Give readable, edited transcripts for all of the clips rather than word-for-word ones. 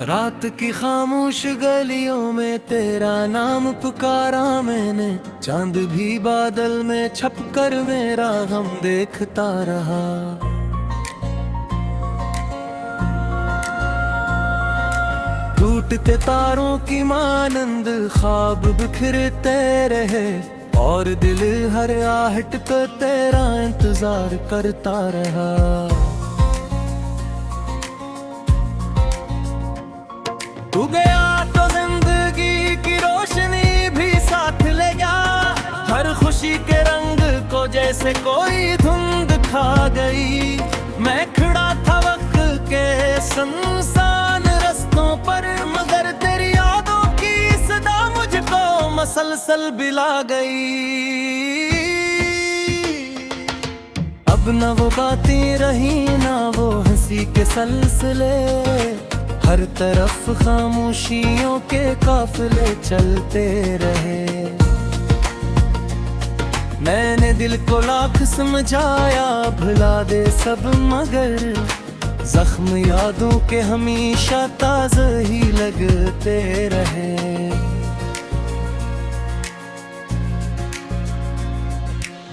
रात की खामोश गलियों में तेरा नाम पुकारा मैंने, चांद भी बादल में छप कर मेरा गम देखता रहा। टूटते तारों की मानंद ख्वाब बिखरते रहे, और दिल हर आहट पे तेरा इंतजार करता रहा। तू गया तो जिंदगी की रोशनी भी साथ ले गया, हर खुशी के रंग को जैसे कोई धुंध खा गई। मैं खड़ा था वक्त के सुनसान रस्तों पर, मगर तेरी यादों की सदा मुझको मसलसल बिला गई। अब न वो बातें रही ना वो हंसी के सलसले, हर तरफ खामोशियों के काफिले चलते रहे। मैंने दिल को लाख समझाया भुला दे सब, मगर जख्म यादों के हमेशा ताज़ा ही लगते रहे।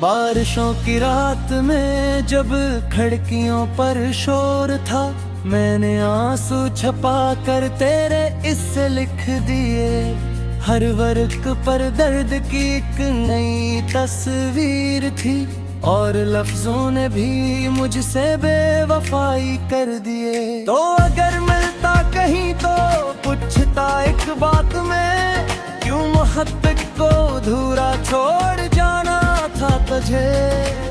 बारिशों की रात में जब खिड़कियों पर शोर था, मैंने आंसू छपा कर तेरे इससे लिख दिए। हर वर्क पर दर्द की एक नई तस्वीर थी, और लफ्जों ने भी मुझसे बेवफाई कर दिए। तो अगर मिलता कहीं तो पूछता एक बात में, क्यों मोहब्बत को अधूरा छोड़ जाना था तुझे।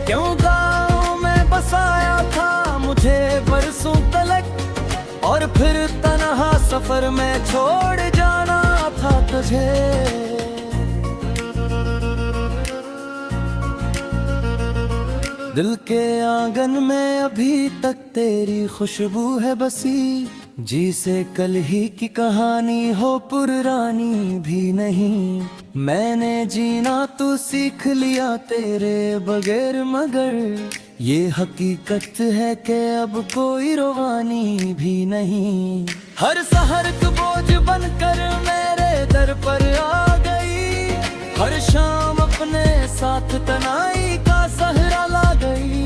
क्यों गाँव में बसाया था मुझे बरसों तलक, और फिर तन्हा सफर में छोड़ जाना था तुझे। दिल के आंगन में अभी तक तेरी खुशबू है बसी, जी से कल ही की कहानी हो पुरानी भी नहीं। मैंने जीना तो सीख लिया तेरे बगैर, मगर ये हकीकत है कि अब कोई रवानी भी नहीं। हर सहर का बोझ बनकर मेरे दर पर आ गई, हर शाम अपने साथ तनाई का सहरा ला गई।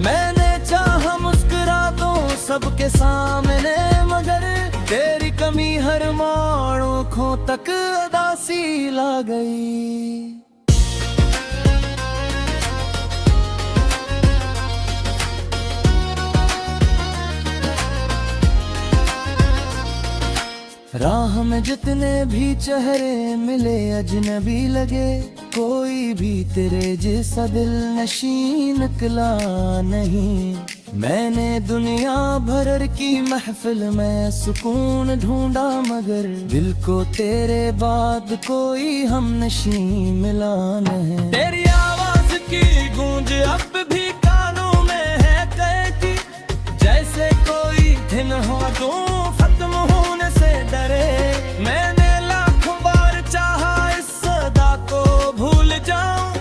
मैंने चाहा मुस्कुरा दूं सबके सामने, मगर तेरी कमी हर आँखों तक उदासी ला गई। राह में जितने भी चेहरे मिले अजनबी लगे, कोई भी तेरे जैसा दिल नशीं निकला नहीं। मैंने दुनिया भर की महफिल में सुकून ढूंढा, मगर दिल को तेरे बाद कोई हम नशीं मिला नहीं। तेरी आवाज की गूंज अब भी कानों में है कहती, जैसे कोई दिन हो तो खत्म होने से डरे। मैंने लाखों बार चाहा इस सदा को भूल जाऊं,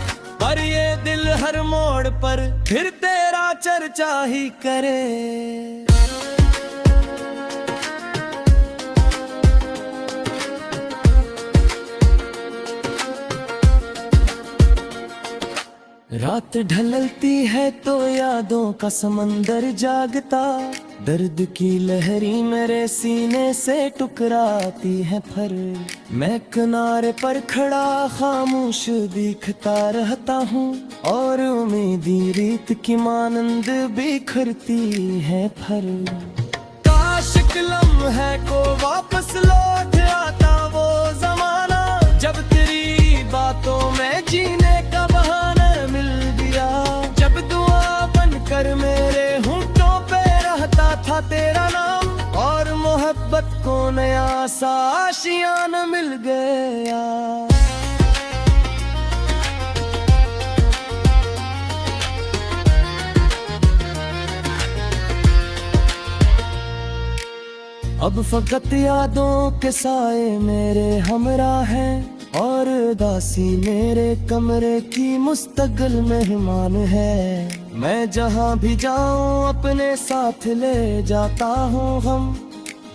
पर ये दिल हर मोड़ पर फिर तेरा चर्चा ही करे। रात ढलती है तो यादों का समंदर जागता, दर्द की लहरी मेरे सीने से टकराती है फर। मैं किनारे पर खड़ा खामोश दिखता रहता हूँ, और उम्मीदी रीत की मानंद बिखरती है फर। काश लम्हे को वापस लौट आता वो जमाना, जब तेरी बातों में जीने का बहाना मिल गया। जब दुआ बनकर मेरे होंठों पे रहता था तेरा नाम, और मोहब्बत को नया सा आशियाना मिल गया। अब फकत यादों के साए मेरे हमरा हैं, और दासी मेरे कमरे की मुस्तकिल मेहमान है। मैं जहाँ भी जाऊँ अपने साथ ले जाता हूँ हम,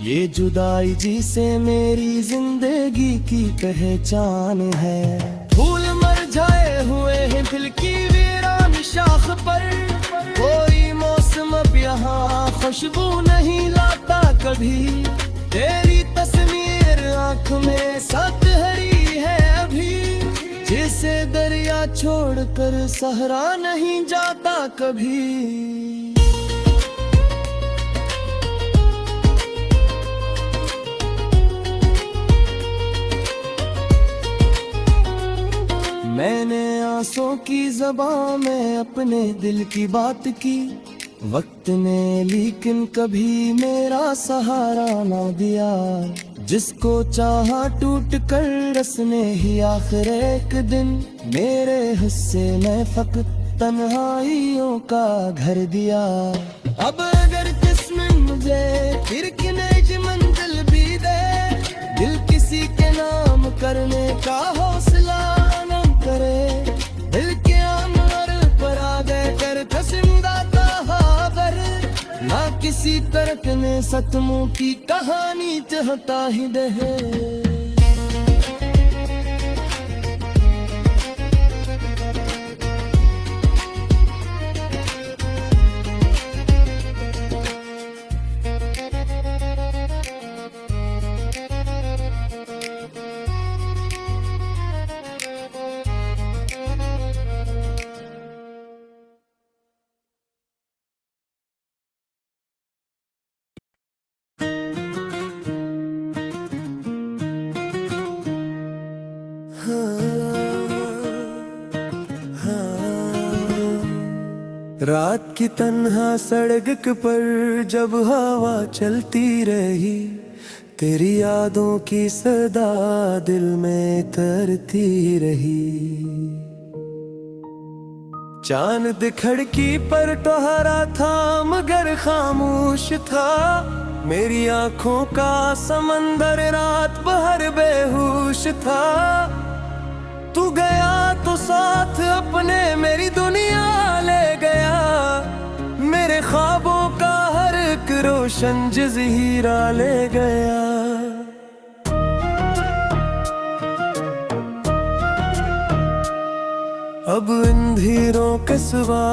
ये जुदाई जिसे मेरी जिंदगी की पहचान है। फूल मुरझाए हुए हैं दिल की वीरान शाख पर, कोई मौसम अब यहाँ खुशबू नहीं लाता कभी। तेरी तस्वीर आँख में साथ हरी है अभी, जिसे दरिया छोड़कर सहरा नहीं जाता कभी। मैंने आंसू की ज़बां में अपने दिल की बात की, वक्त ने लेकिन कभी मेरा सहारा ना दिया। जिसको चाहा टूट कर उसने ही आखिर एक दिन मेरे हिस्से में फकत तन्हाइयों का घर दिया। अब अगर किस्मत मुझे फिर की नई मंजिल भी दे, दिल किसी के नाम करने का हौसला न करे। दिल के अमर पर आ गए कर पसंदा कहावर, ना किसी तर्क ने सतमों की कहानी चाहता ही दे। रात की तन्हा सड़क पर जब हवा चलती रही, तेरी यादों की सदा दिल में तरती रही। चांद खिड़की पर टहरा था मगर खामोश था, मेरी आंखों का समंदर रात भर बेहोश था। तू गया तो साथ अपने मेरी दुनिया ले गया, मेरे ख्वाबों का हर एक रोशन जज़ीरा ले गया। अब अंधेरों के सिवा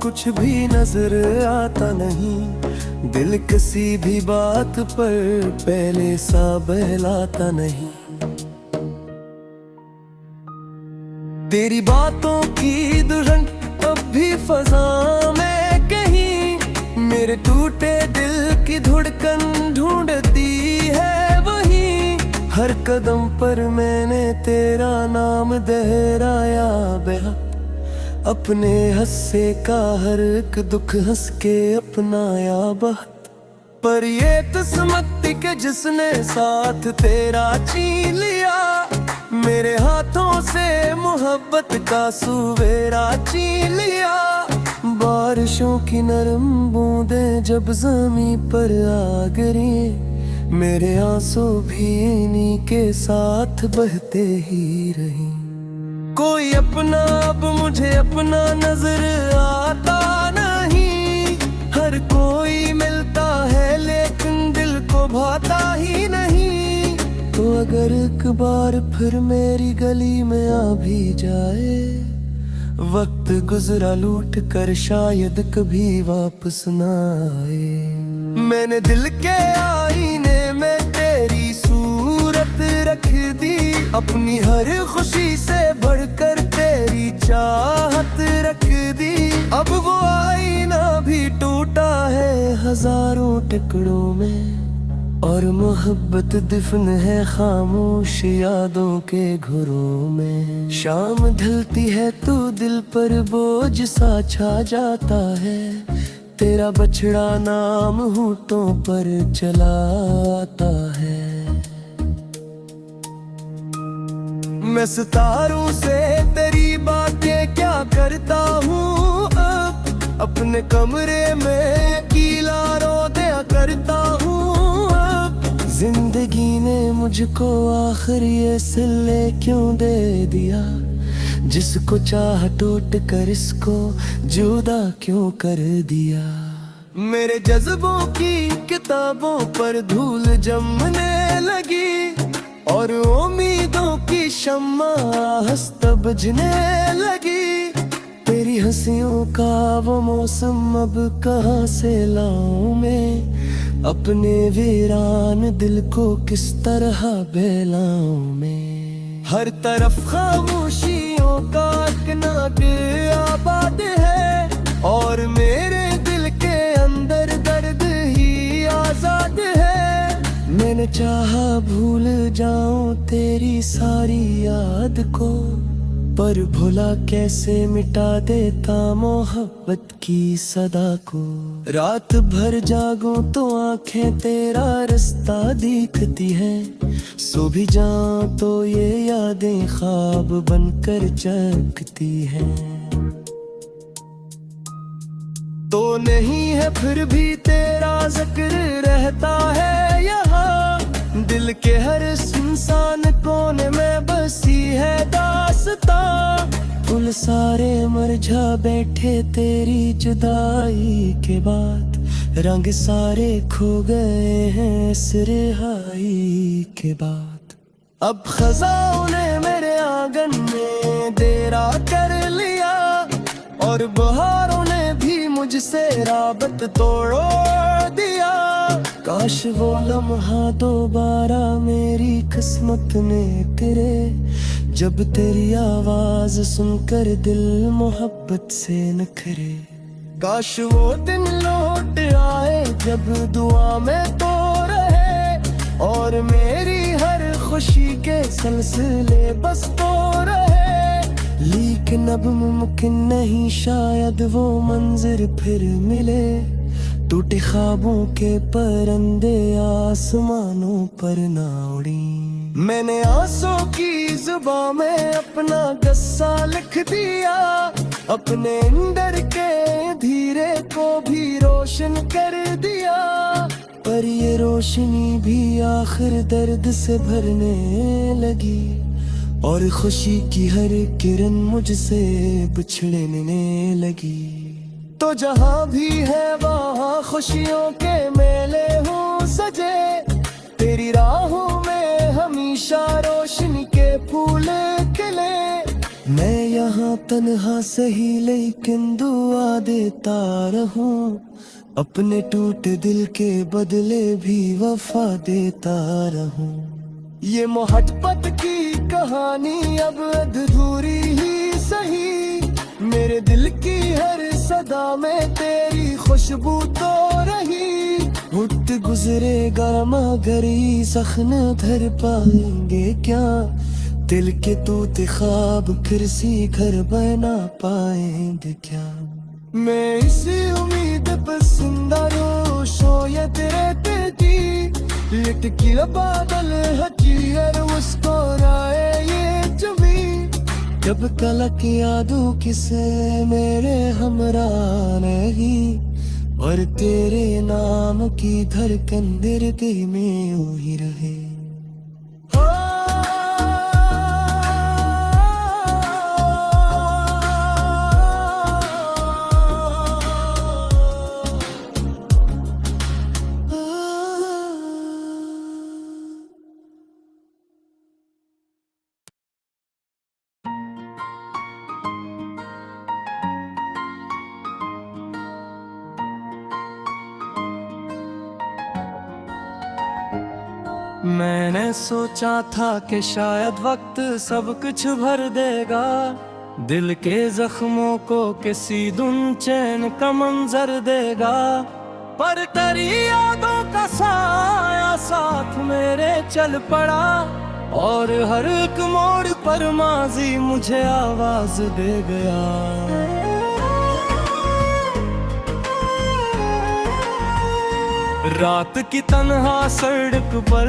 कुछ भी नजर आता नहीं, दिल किसी भी बात पर पहले सा बहलाता नहीं। तेरी बातों की दुल्हन अब भी फजा में कहीं, मेरे टूटे दिल की धड़कन ढूंढती है वहीं। हर कदम पर मैंने तेरा नाम दोहराया बेहद, अपने हंसे का हर एक दुख हंस के अपनाया बहुत। पर ये किस्मत थी कि जिसने साथ तेरा छीन लिया, मेरे हाथों से मोहब्बत का सुवेरा छीन लिया। बारिशों की नरम बूंदें जब ज़मीं पर आ गिरी, मेरे आंसू भी इन्हीं के साथ बहते ही रही। कोई अपना अब मुझे अपना नजर आता नहीं, हर कोई मिलता है लेकिन दिल को भाता ही नहीं। तो अगर एक बार फिर मेरी गली में आ भी जाए, वक्त गुजरा लूट कर शायद कभी वापस ना आए। मैंने दिल के आईने में तेरी सूरत रख दी, अपनी हर खुशी से बढ़कर तेरी चाहत रख दी। अब वो आईना भी टूटा है हजारों टुकड़ों में, और मोहब्बत दफन है खामोश यादों के घरों में। शाम ढलती है तो दिल पर बोझ सा छा जाता है, तेरा बछड़ा नाम होठों पर चला आता है। मैं सितारों से तेरी बातें क्या करता हूँ अब, अपने कमरे में अकेला रो दिया करता हूँ। जिंदगी ने मुझको आखिर ये सिले क्यों दे दिया, जिसको चाह टूट कर इसको जुदा क्यों कर दिया। मेरे जज्बों की किताबों पर धूल जमने लगी और उम्मीदों की शम्मा हंसता बुझने लगी। तेरी हंसियों का वो मौसम अब कहाँ से लाऊं मैं, अपने वीरान दिल को किस तरह बहलाऊं मैं। हर तरफ खामोशियों का एक नाद आबाद है और मेरे दिल के अंदर दर्द ही आजाद है। मैंने चाहा भूल जाऊं तेरी सारी याद को, पर भुला कैसे मिटा देता मोहब्बत की सदा को। रात भर जागूं तो आंखें तेरा रास्ता दिखती हैं, सो भी जाऊं तो ये यादें ख्वाब बनकर जगती हैं। तो नहीं है फिर भी तेरा जिक्र रहता है यहाँ, दिल के हर इंसान कोने में बसी है दास्तां। फूल सारे मुरझा बैठे तेरी जुदाई के बाद, रंग सारे खो गए हैं इस रिहाई के बाद। अब खज़ाओं ने मेरे आंगन में डेरा कर लिया और बहारों ने भी मुझसे राबत तोड़ दिया। काश वो लम्हा दोबारा मेरी किस्मत में तेरे, जब तेरी आवाज सुनकर दिल मोहब्बत से नखरे। काश वो दिन लौट आए जब दुआ में तो रहे और मेरी हर खुशी के सिलसिले बस तो रहे। लेकिन अब मुमकिन नहीं शायद वो मंजिर फिर मिले, टूटे ख्वाबों के परिंदे आसमानों पर ना उड़ी। मैंने आंसू की जुबां में अपना गस्सा लिख दिया, अपने अंदर के धीरे को भी रोशन कर दिया। पर ये रोशनी भी आखिर दर्द से भरने लगी और खुशी की हर किरण मुझसे बिछड़ने लगी। तो जहाँ भी है वहाँ खुशियों के मेले हों सजे, तेरी राहों में हमेशा रोशनी के फूल खिले। मैं यहाँ तन्हा सही लेकिन दुआ देता रहूं, अपने टूटे दिल के बदले भी वफा देता रहूं। ये मोहब्बत की कहानी अब अधूरी ही सही, मेरे दिल की हर सदा में तेरी खुशबू तो रही। उठ गुजरेगा मगर ये जख्म भर पाएंगे क्या, दिल के टूटे ख्वाब फिर से घर बना पाएंगे क्या। मैं इसी उम्मीद पर जिंदा रोशोयत रहती थी, लिटकी बादल हटी और मुस्कुराए ये जमीन। जब कलक यादों किसे मेरे हमरा नहीं, और तेरे नाम की धड़कन दिल में वही रहे। मैंने सोचा था कि शायद वक्त सब कुछ भर देगा, दिल के जख्मों को किसी धुन चैन का मंजर देगा। पर तेरी यादों का साया साथ मेरे चल पड़ा, और हर एक मोड़ पर माजी मुझे आवाज दे गया। रात की तन्हा सड़क पर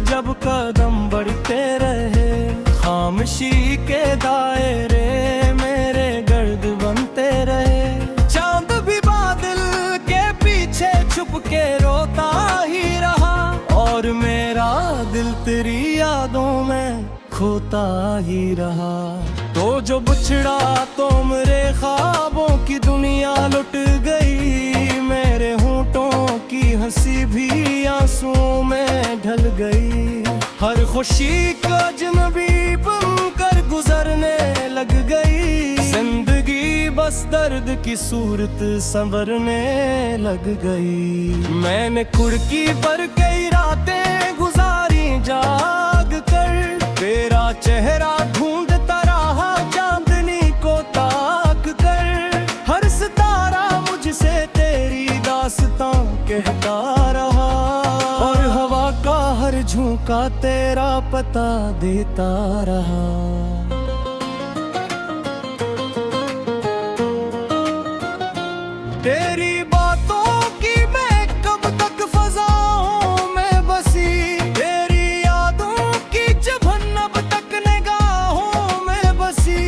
जब कदम बढ़ते रहे, खामोशी के दायरे मेरे गर्द बनते रहे। चांद भी बादल के पीछे छुप के रोता ही रहा, और मेरा दिल तेरी यादों में खोता ही रहा। तो जो बिछड़ा तो मेरे ख्वाबों की दुनिया लुट गई, मेरे हूँ हंसी भी आंसुओं में ढल गई। हर खुशी का अजनबी बनकर गुजरने लग गई। जिंदगी बस दर्द की सूरत संवरने लग गई। मैंने कुर्की पर कई रातें गुजारी जाग कर, तेरा चेहरा ढूंढता रहा चांदनी को ताक कर। हर सितारा मुझसे तेरी दास्तां कहता रहा, और हवा का हर झोंका तेरा पता देता रहा। तेरी बातों की मैं कब तक फज़ाओं में बसी, तेरी यादों की जहन्नम तक निगाहों में बसी।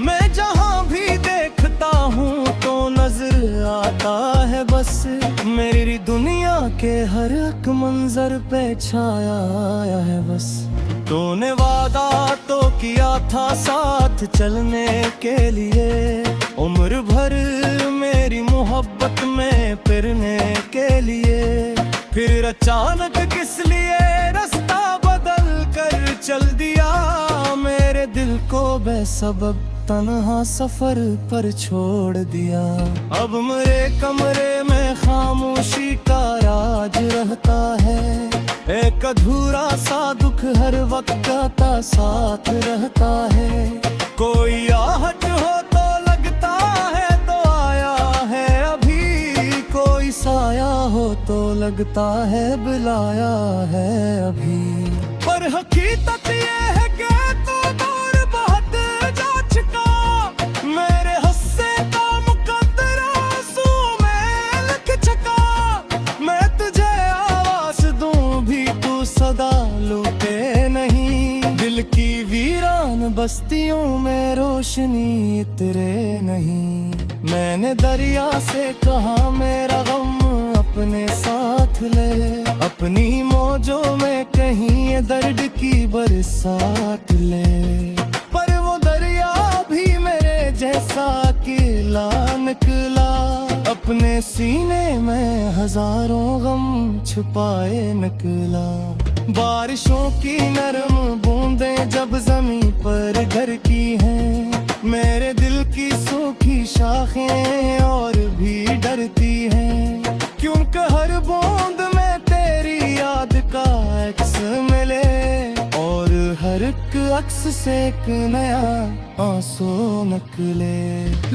मैं जहाँ भी देखता हूँ तो नजर आता है बस, मेरी दुनिया के हर एक मंजर पे छाया है बस। तूने वादा तो किया था साथ चलने के लिए, उम्र भर मेरी मोहब्बत में फिरने के लिए। फिर अचानक किस लिए रास्ता बदल कर चल दिया, मेरे दिल को बेसबब तन्हा सफर पर छोड़ दिया। अब मेरे कमरे में खामोशी का राज रहता है, एक अधूरा सा दुख हर वक्त आता साथ रहता है। कोई आहट हो तो लगता है तो आया है अभी, कोई साया हो तो लगता है बुलाया है अभी। पर हकीकत ये है कि तू दूर बहुत जा चुका, मेरे हस्से का मुकद्दर आंसुओं में लिख चुका। मैं तुझे आवाज दूं भी तू सदा लौटे नहीं, दिल की वीरान बस्तियों में रोशनी तेरे नहीं। मैंने दरिया से कहा मेरा गम अपने साथ ले, अपनी मौजों में कहीं ये दर्द की बरसात ले। पर वो दरिया भी मेरे जैसा अकेला निकला, अपने सीने में हजारों गम छुपाए निकला। बारिशों की नरम बूंदें जब जमीन पर घर की हैं, मेरे दिल की सूखी शाखें और भी डरती हैं। क्योंकि हर बूंद में तेरी याद का अक्स मिले, और हर एक अक्स से एक नया आंसू निकले।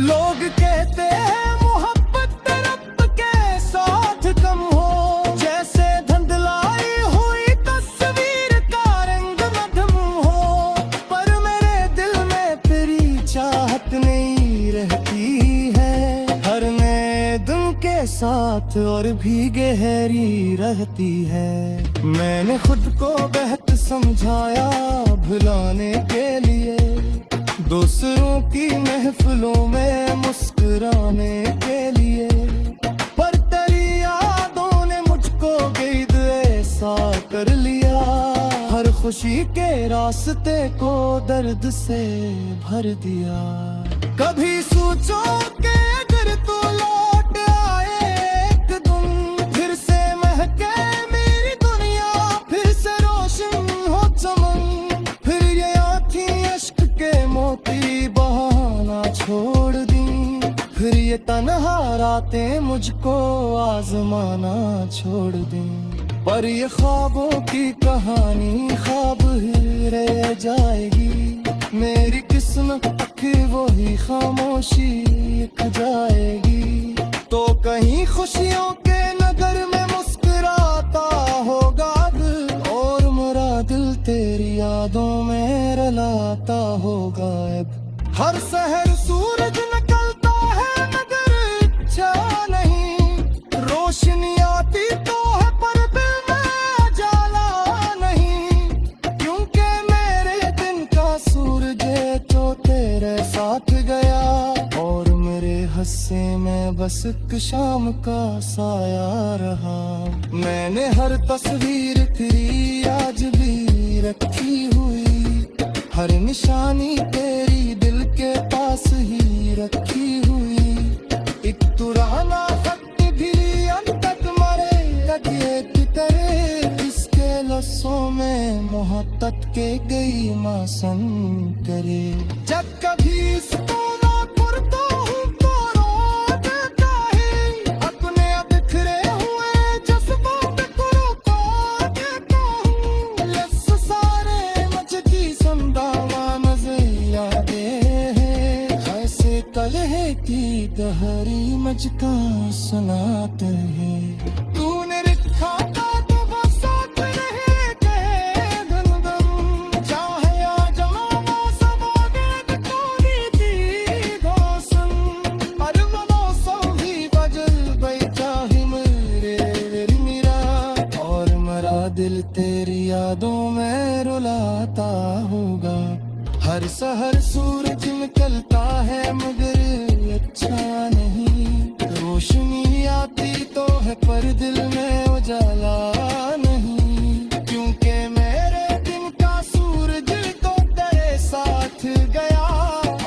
लोग कहते हैं मोहब्बत रब के साथ कम हो, जैसे धुंधलाई हुई तस्वीर का रंग मध्यम हो। पर मेरे दिल में तेरी चाहत नहीं रहती है, हर नए दिन के साथ और भी गहरी रहती है। मैंने खुद को बेहद समझाया भुलाने के लिए, दूसरों की महफिलों में मुस्कुराने के लिए। पर तेरी यादों ने मुझको क़ैद ऐसा कर लिया, हर खुशी के रास्ते को दर्द से भर दिया। कभी सोचो कि अगर तू लौट आए एक दिन, फिर से महके मेरी दुनिया, फिर से रोशन हो चमन। फिर ये आँखें अश्क के मोती बहाना छोड़ दी, फिर ये तन्हा रातें मुझको आजमाना छोड़ दी। पर ये ख्वाबों की कहानी ख्वाब ही रह जाएगी, मेरी किस्मत की वही खामोशी लिख जाएगी। तो कहीं खुशियों के नगर में मुस्कुराता होगा दिल, और मेरा दिल तेरी यादों में रलाता होगा अब। हर शहर सूरज निकलता है मगर इच्छा नहीं, रोशनी आती तो है पर दिल में जाला नहीं। क्योंकि मेरे दिन का सूरज तो तेरे साथ गया, और मेरे हस्से में बस एक शाम का साया रहा। मैंने हर तस्वीर तेरी आज भी रखी हुई, हर निशानी तेरी दिल के पास ही रखी हुई। एक पुराना खत भी अंत तक मरे ये की तरह जिसके लफ्ज़ों में मोहब्बत के गई मासन करे। जब कभी इसको ना करता हूँ तो रो देता है, अपने बिखरे हुए जज्बात को रोका देता हूँ। लफ्ज़ सारे मचकी संदावा नज़र यादें हैं, ऐसे कलह की दहरी मचका सुनाते हैं। तूने लिखा था तो बस साथ रहे कहे धन धन, चाहे आ जमाना सब आगे कोनी थी घोषण। पर मौसम भी बदल बैठा ही मेरे मेरा, और मरा दिल तेरी यादों में रुलाता होगा। हर सहर सूरज निकलता है मगर अच्छा नहीं, रोशनी आती तो है पर दिल में उजाला नहीं। क्योंकि मेरे दिन का सूरज तो तेरे साथ गया,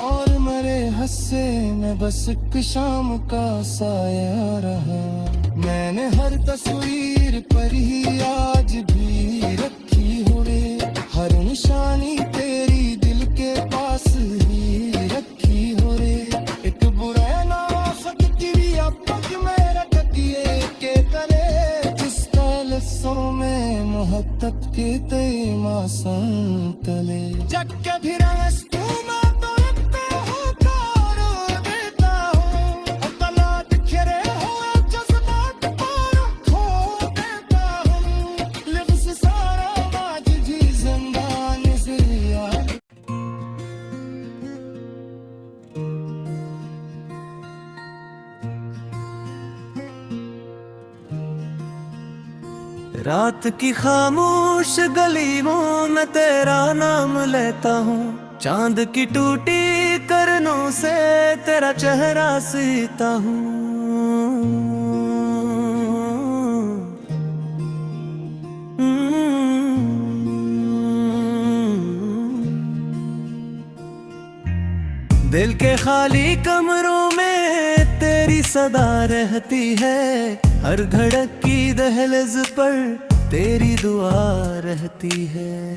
और मरे हंसे में बस एक शाम का साया रहा। मैंने हर तस्वीर पर ही आज भी रखी हो रे, हर निशानी तेरी दिल के पास ही रखी हो रे। एक बुरा ना सकती अब मेरा तकिए के तले, जिसका लफ्ज़ों में मोहब्बत के तय मासन तले। जग के भी रास्तों में तो रखता हूँ कार देता हूँ, अपना बिखरे हुए जज्बात पर खो देता हूँ। लफ्ज़ सारा आज भी ज़िंदान से याद। रात की खामोश गलियों में तेरा नाम लेता हूँ, चांद की टूटी करनों से तेरा चेहरा सीता हूँ। दिल के खाली कमरों में तेरी सदा रहती है, हर धड़क की दहलीज पर तेरी दुआ रहती है।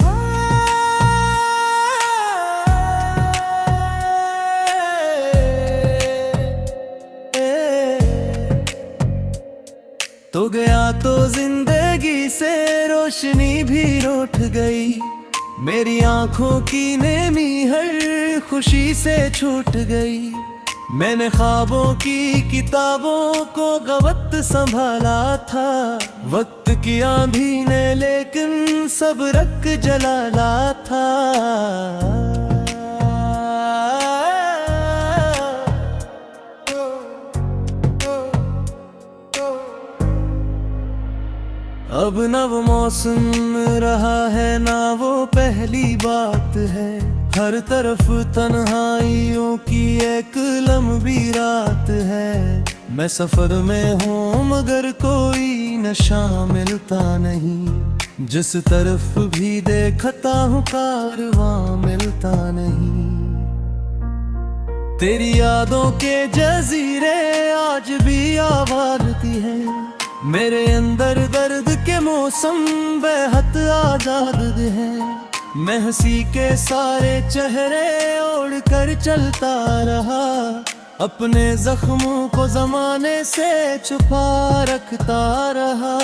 तो गया तो जिंदगी से रोशनी भी रूठ गई, मेरी आंखों की नेमी हर खुशी से छूट गई। मैंने ख्वाबों की किताबों को गवत संभाला था, वक्त की आंधी ने लेकिन सब रख जलाला था। अब नव मौसम रहा है ना वो पहली बात है, हर तरफ तन्हाइयों की एक लंबी रात है। मैं सफर में हूँ मगर कोई नशा मिलता नहीं, जिस तरफ भी देखता हूँ कारवां मिलता नहीं। तेरी यादों के जजीरे आज भी आवाज़ती है, मेरे अंदर दर्द के मौसम बेहद आजाद है। मैं हंसी के सारे चेहरे ओढ़ कर चलता रहा, अपने जख्मों को जमाने से छुपा रखता रहा।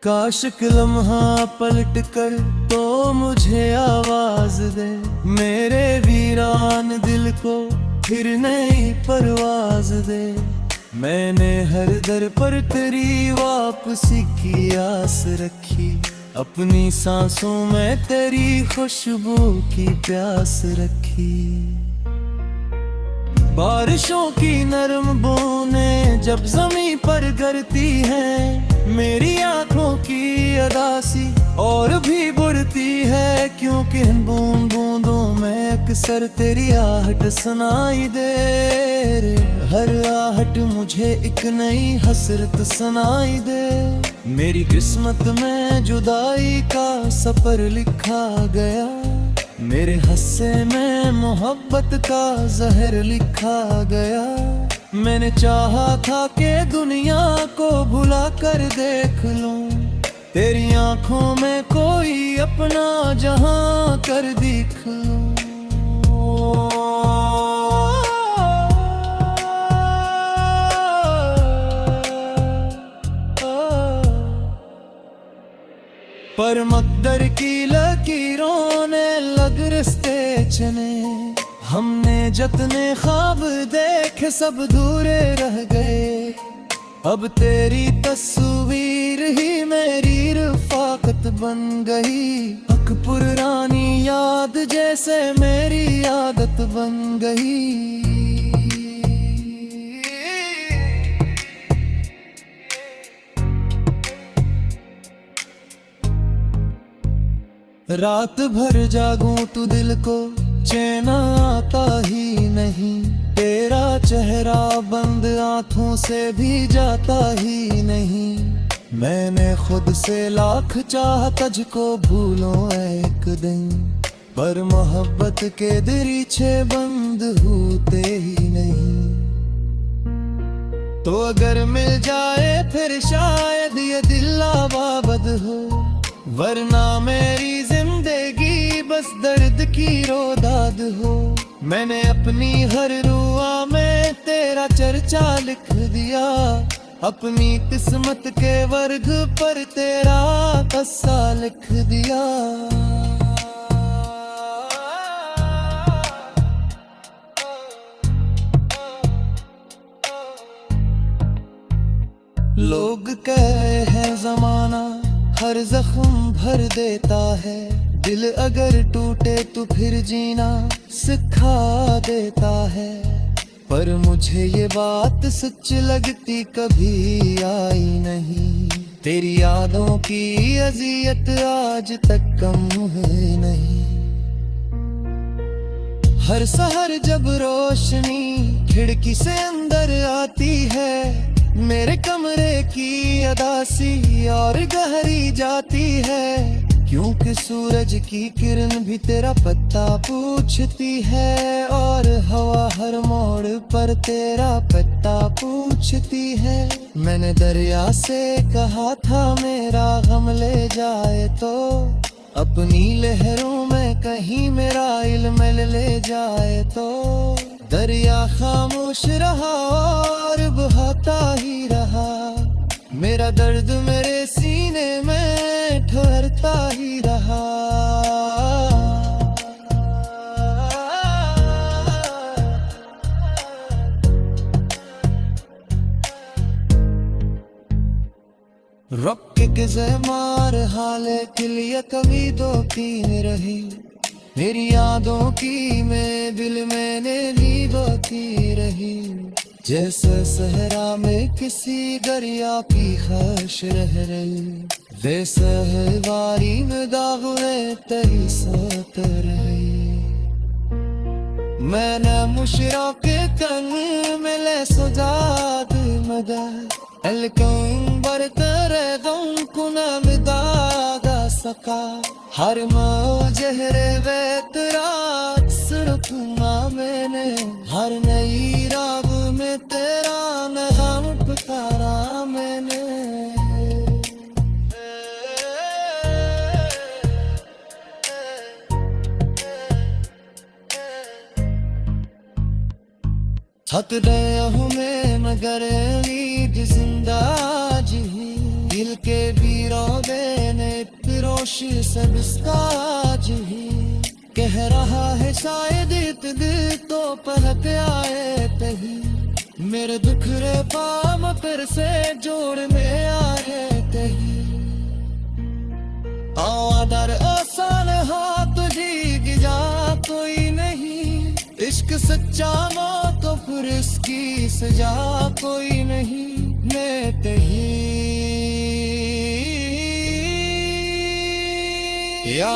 काश एक लम्हा पलट कर तो मुझे आवाज दे, मेरे वीरान दिल को फिर नई परवाज दे। मैंने हर दर पर तेरी वापसी की आस रखी, अपनी सांसों में तेरी खुशबू की प्यास रखी। बारिशों की नरम बूंदें जब जमीन पर गिरती हैं, मेरी आंखों की अदासी और भी बढ़ती है, क्योंकि इन बूंद बूंदों में अक्सर तेरी आहट सुनाई दे रे। हर आहट मुझे एक नई हसरत सुनाई दे। मेरी किस्मत में जुदाई का सफर लिखा गया, मेरे हस्से में मोहब्बत का जहर लिखा गया। मैंने चाहा था कि दुनिया को भुला कर देख लूं, तेरी आंखों में कोई अपना जहां कर दिख लूं। पर मकदर की लकीरों ने लग रिश्ते चने, हमने जतने ख्वाब देखे सब धूरे रह गए। अब तेरी तस्वीर ही मेरी रफ़ाकत बन गई, अक पुरानी याद जैसे मेरी आदत बन गई। रात भर जागूं तू दिल को चैन आता ही नहीं, तेरा चेहरा बंद आंखों से भी जाता ही नहीं। मैंने खुद से लाख चाहा तुझको भूलो एक दिन, पर मोहब्बत के दरीचे बंद होते ही नहीं। तो अगर मिल जाए फिर शायद ये दिल आबाद हो, वरना मेरी जिंदगी बस दर्द की रोदाद हो। मैंने अपनी हर रुआ में तेरा चर्चा लिख दिया, अपनी किस्मत के वर्ग पर तेरा कस्सा लिख दिया। लोग कहे हैं जमाना हर जख्म भर देता है, दिल अगर टूटे तो फिर जीना सिखा देता है। पर मुझे ये बात सच लगती कभी आई नहीं, तेरी यादों की अजियत आज तक कम हुई नहीं। हर सहर जब रोशनी खिड़की से अंदर आती है, मेरे कमरे की अदासी और गहरी जाती है, क्योंकि सूरज की किरण भी तेरा पत्ता पूछती है, और हवा हर मोड़ पर तेरा पत्ता पूछती है। मैंने दरिया से कहा था मेरा गम ले जाए तो, अपनी लहरों में कहीं मेरा इल्म ले जाए तो। दरिया खामोश रहा और बहाता ही रहा, मेरा दर्द मेरे सीने में ठहरता ही रहा। रब के ज़मार हाले के लिए कभी दो तीन रही, मेरी यादों की मैं दिल मैंने ली बाकी रही। जैसे सहरा में किसी दरिया की ख्वाहिश रह रही, वैसे है बारी में दागुए तेरी साथ रही। मैंने मुशरा के तन मिले सजाद मदद, elkın bartere don kuna midaga saka, हर मौ जहरे वे तेरा सुरखुमा मैंने, हर नई राग में तेरा नगाम पुकारा मैंने। थक गया हूँ मैं मगर नींद जिंदा जी, दिल के बीरों ने पिरोश सब इसका जी। कह रहा है शायद दिल तो पलक आए तही, मेरे दुखरे पाम फिर से जोड़ में आए तही। आदर आसान हाथ जी जा कोई नहीं, इश्क सच्चा ना तो फिर इसकी सजा कोई नहीं। मैं तही या